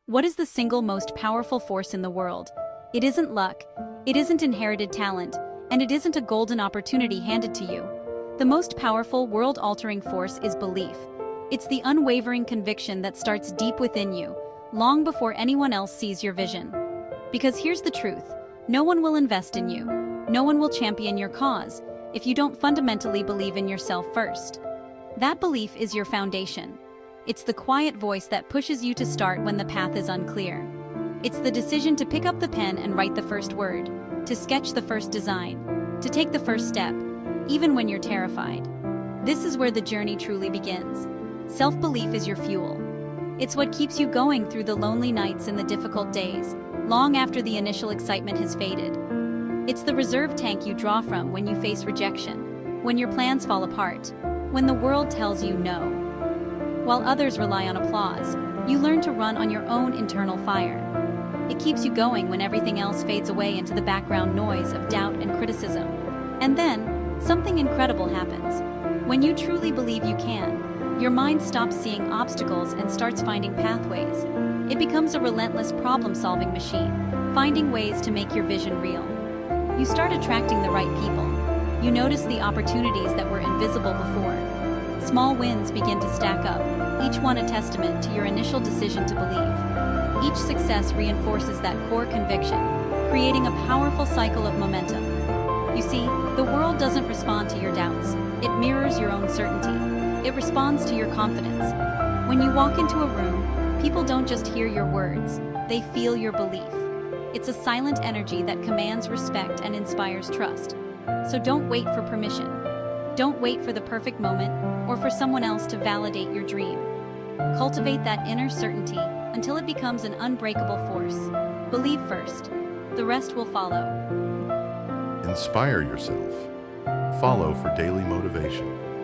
What is the single most powerful force in the world? It isn't luck, it isn't inherited talent, and it isn't a golden opportunity handed to you. The most powerful, world-altering force is belief. It's the unwavering conviction that starts deep within you, long before anyone else sees your vision. Because here's the truth, no one will invest in you, no one will champion your cause, if you don't fundamentally believe in yourself first. That belief is your foundation. It's the quiet voice that pushes you to start when the path is unclear. It's the decision to pick up the pen and write the first word, to sketch the first design, to take the first step, even when you're terrified. This is where the journey truly begins. Self-belief is your fuel. It's what keeps you going through the lonely nights and the difficult days, long after the initial excitement has faded. It's the reserve tank you draw from when you face rejection, when your plans fall apart, when the world tells you no. While others rely on applause, you learn to run on your own internal fire. It keeps you going when everything else fades away into the background noise of doubt and criticism. And then, something incredible happens. When you truly believe you can, your mind stops seeing obstacles and starts finding pathways. It becomes a relentless problem-solving machine, finding ways to make your vision real. You start attracting the right people. You notice the opportunities that were invisible before. Small wins begin to stack up, each one a testament to your initial decision to believe. Each success reinforces that core conviction, creating a powerful cycle of momentum. You see, the world doesn't respond to your doubts. It mirrors your own certainty. It responds to your confidence. When you walk into a room, people don't just hear your words, they feel your belief. It's a silent energy that commands respect and inspires trust. So don't wait for permission. Don't wait for the perfect moment or for someone else to validate your dream. Cultivate that inner certainty until it becomes an unbreakable force. Believe first. The rest will follow. Inspire yourself. Follow for daily motivation.